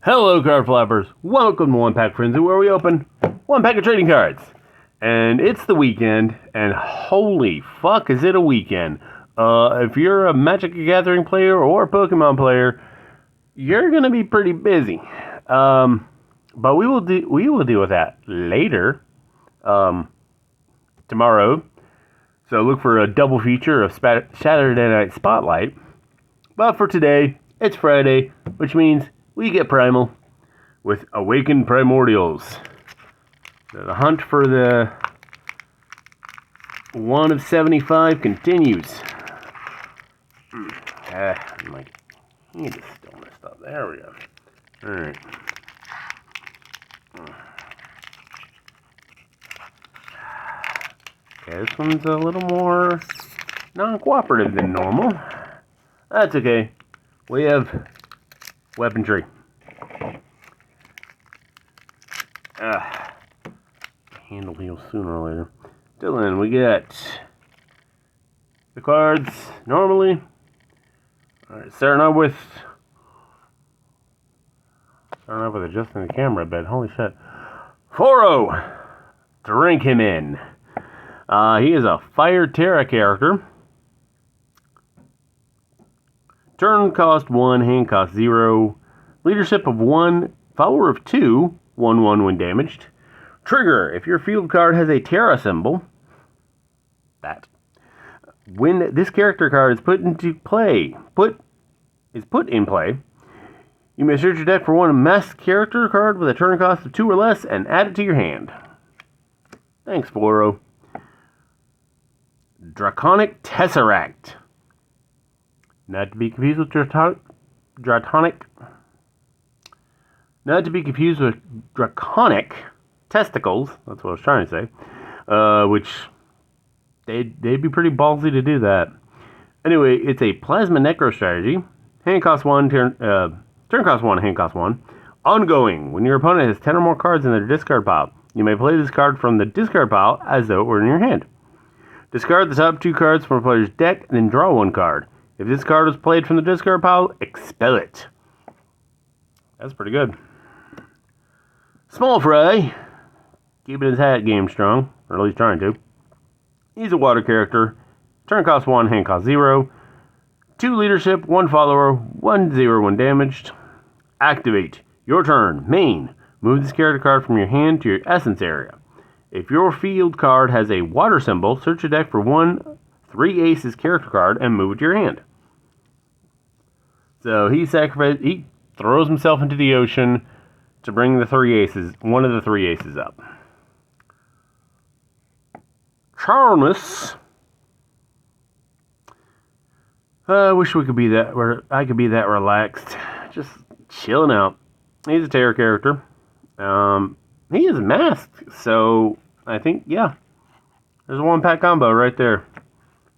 Hello, card flappers. Welcome to One Pack Frenzy, where we open one pack of trading cards. And it's the weekend, and holy fuck, is it a weekend? If you're a Magic the Gathering player or a Pokemon player, you're gonna be pretty busy. But we will deal with that later, tomorrow. So look for a double feature of Saturday Night Spotlight. But for today, it's Friday, which means we get Primal with Awakened Primordials. The hunt for the 1 of 75 continues. I'm like, you just still messed up. There we go. Alright. Okay, this one's a little more non-cooperative than normal. That's okay. We have weaponry. Handle heals sooner or later. Till then, we get the cards normally. Alright, starting off with adjusting the camera a bit. Holy shit. 4-0. Drink him in. He is a Fire Terra character. Turn cost 1, hand cost 0. Leadership of 1, follower of 2, 1/1 when damaged. Trigger, if your field card has a Terra symbol, when this character card is put in play, you may search your deck for one masked character card with a turn cost of 2 or less and add it to your hand. Thanks, Floro. Draconic Tesseract. Not to be confused with Draconic Testicles. That's what I was trying to say. Which they'd be pretty ballsy to do that. Anyway, it's a Plasma Necro strategy. Hand cost 1, turn cost 1, hand cost 1. Ongoing. When your opponent has 10 or more cards in their discard pile, you may play this card from the discard pile as though it were in your hand. Discard the top 2 cards from a player's deck, then draw 1 card. If this card was played from the discard pile, expel it. That's pretty good. Small Fry. Keeping his hat game strong, or at least trying to. He's a water character. Turn cost 1, hand cost 0. 2 leadership, 1 follower, 1/0 when damaged. Activate. Your turn. Main. Move this character card from your hand to your essence area. If your field card has a water symbol, search your deck for 1 3 aces character card and move it to your hand. So he throws himself into the ocean to bring one of the 3 aces up. Charmus. I wish I could be that relaxed. Just chilling out. He's a Terra character. He is masked, so I think, yeah. There's a 1-pack combo right there.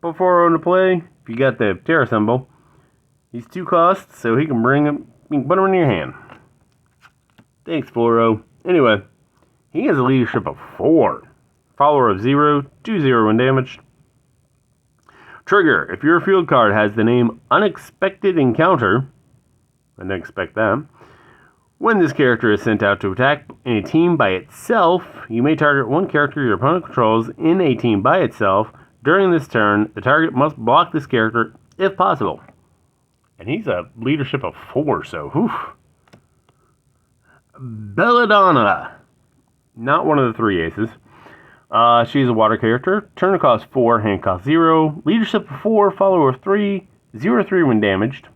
Put 4 into play. If you got the Terra symbol, he's 2 costs, so he can put him in your hand. Thanks, Floro. Anyway, he has a leadership of 4. Follower of 0, 2/0 when damaged. Trigger, if your field card has the name Unexpected Encounter, I didn't expect that. When this character is sent out to attack in a team by itself, you may target 1 character your opponent controls in a team by itself. During this turn, the target must block this character if possible. And he's a leadership of 4, so whew. Belladonna. Not one of the 3 aces. She's a water character. Turn cost 4, hand cost 0. Leadership of 4, follower of 3, 0/3 when damaged.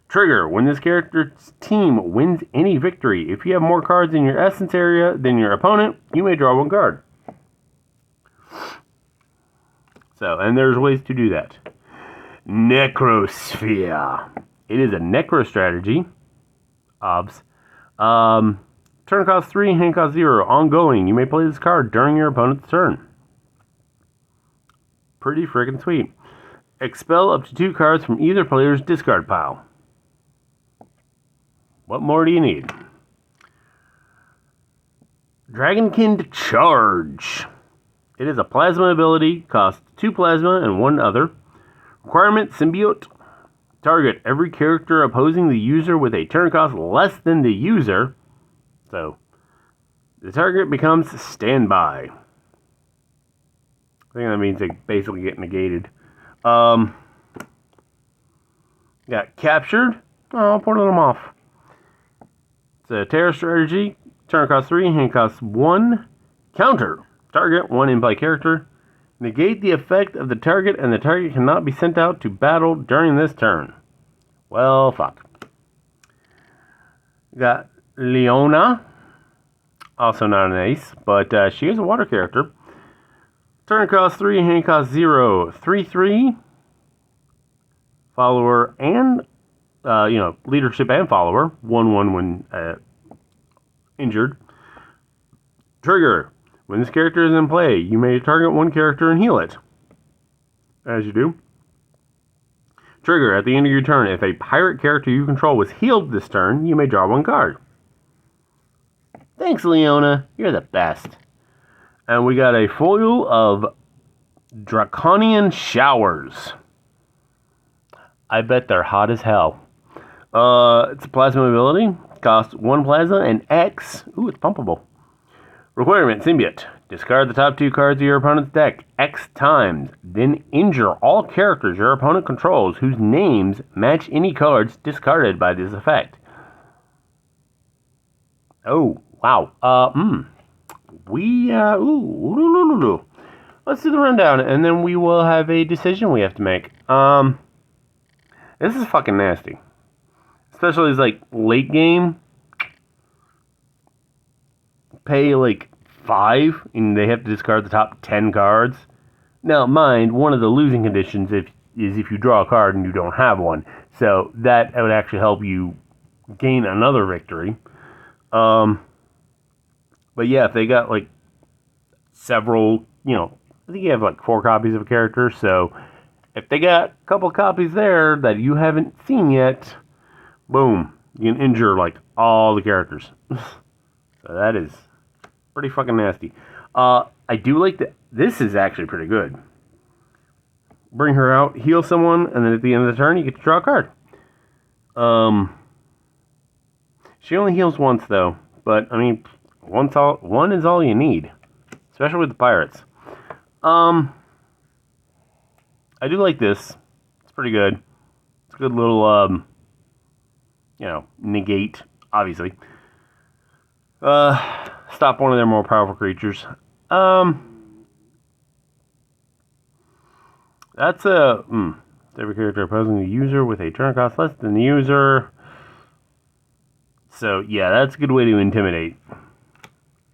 Trigger, when this character's team wins any victory, if you have more cards in your essence area than your opponent, you may draw 1 card. So, and there's ways to do that. Necrosphere. It is a necro strategy. Obs. Turn cost 3, hand cost 0. Ongoing. You may play this card during your opponent's turn. Pretty freaking sweet. Expel up to 2 cards from either player's discard pile. What more do you need? Dragonkin Charge. It is a plasma ability. Costs 2 plasma and 1 other. Requirement, symbiote. Target every character opposing the user with a turn cost less than the user. So, the target becomes standby. I think that means they basically get negated. Got captured. Oh, poor little moth. It's a terror strategy. Turn cost 3, hand cost 1. Counter. Target 1 in-play character. Negate the effect of the target, and the target cannot be sent out to battle during this turn. Well, fuck. Got Leona. Also not an ace, but she is a water character. Turn cost 3, hand cost 0. 3/3. Follower and, leadership and follower. 1/1 when injured. Trigger. When this character is in play, you may target one character and heal it. As you do. Trigger. At the end of your turn, if a pirate character you control was healed this turn, you may draw one card. Thanks, Leona. You're the best. And we got a foil of Draconian Showers. I bet they're hot as hell. It's a plasma ability. Costs 1 plasma and X. Ooh, it's pumpable. Requirement, Symbiote. Discard the top 2 cards of your opponent's deck X times. Then injure all characters your opponent controls whose names match any cards discarded by this effect. Oh, wow. Let's do the rundown, and then we will have a decision we have to make. This is fucking nasty. Especially as, like, late game. Pay, like, 5, and they have to discard the top 10 cards. Now, mind, one of the losing conditions is if you draw a card and you don't have one. So, that would actually help you gain another victory. But yeah, if they got, like, several, I think you have, like, 4 copies of a character, so if they got a couple copies there that you haven't seen yet, boom, you can injure, like, all the characters. So that is pretty fucking nasty. I do like that. This is actually pretty good. Bring her out, heal someone, and then at the end of the turn, you get to draw a card. She only heals once, though. But, I mean, one is all you need. Especially with the pirates. I do like this. It's pretty good. It's a good little, negate, obviously. Stop one of their more powerful creatures. That's every character opposing the user with a turn cost less than the user. So, yeah, that's a good way to intimidate a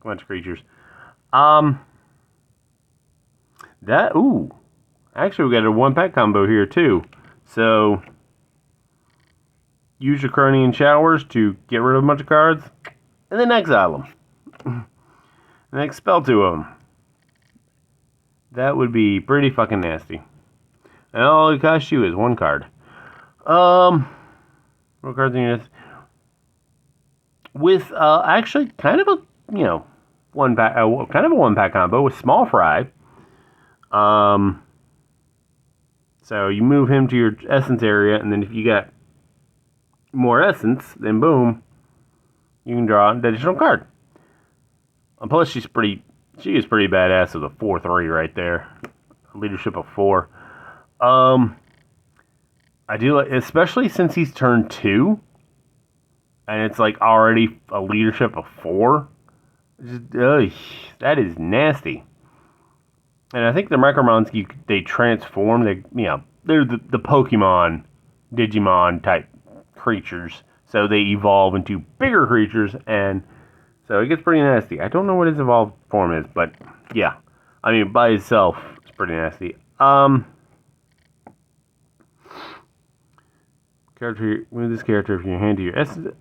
bunch of creatures. Actually, we got a 1-pack combo here, too. So, use your Draconian Showers to get rid of a bunch of cards, and then exile them. And expel 2 of them. That would be pretty fucking nasty. And all it costs you is 1 card. What cards in this? With actually kind of a 1-pack, kind of a 1-pack combo with Small Fry. So you move him to your essence area, and then if you got more essence, then boom, you can draw an additional card. And plus, she is pretty badass with a 4/3 right there, leadership of 4. I do like, especially since he's turn 2, and it's like already a leadership of 4. That is nasty. And I think the Micromons, they transform. They're the Pokemon, Digimon type creatures. So they evolve into bigger creatures, and so it gets pretty nasty. I don't know what his evolved form is, but yeah. I mean, by itself, it's pretty nasty. Move this character from your hand to your essence.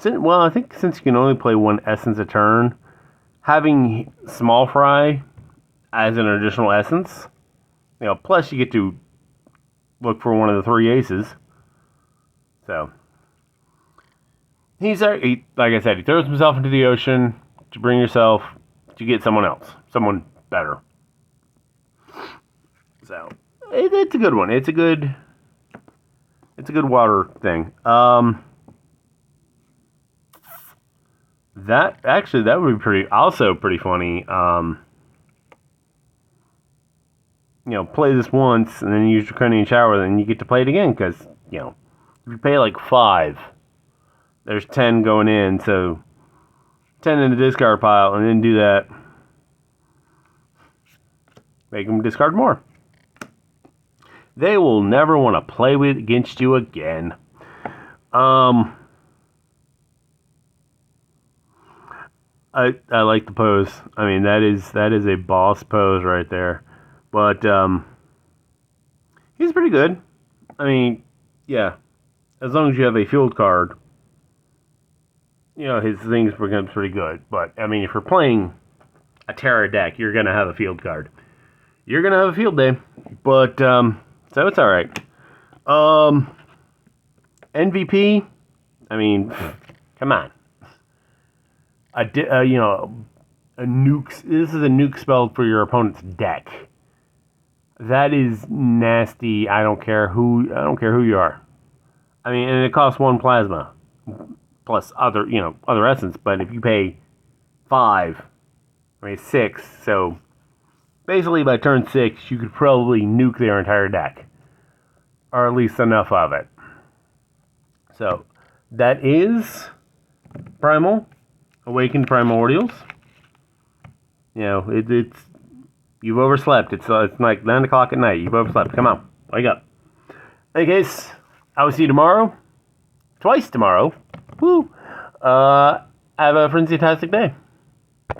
Well, I think since you can only play 1 essence a turn, having Small Fry as an additional essence, plus you get to look for one of the 3 aces. So, like I said, he throws himself into the ocean to bring yourself to get someone else, someone better. So, it's a good one. It's a good It's a good water thing. That would be pretty funny. Play this once and then use your Draconian Shower, then you get to play it again because if you pay like 5, there's 10 going in, so 10 in the discard pile, and then do that. Make them discard more. They will never want to play against you again. I like the pose. I mean, that is a boss pose right there. But he's pretty good. I mean, yeah, as long as you have a field card, his things become pretty good. But I mean, if you're playing a Terra deck, you're gonna have a field card. You're gonna have a field day. But so it's all right. MVP. I mean, come on. A nuke. This is a nuke spell for your opponent's deck. That is nasty. I don't care who you are. I mean, and it costs 1 plasma plus other essence. But if you pay 5, I mean 6. So basically, by turn 6, you could probably nuke their entire deck, or at least enough of it. So that is Primal, Awakened Primordials. It's you've overslept. It's like 9 o'clock at night. You've overslept. Come on, wake up. In any case, I will see you tomorrow. Twice tomorrow. Woo! Have a fantastic day.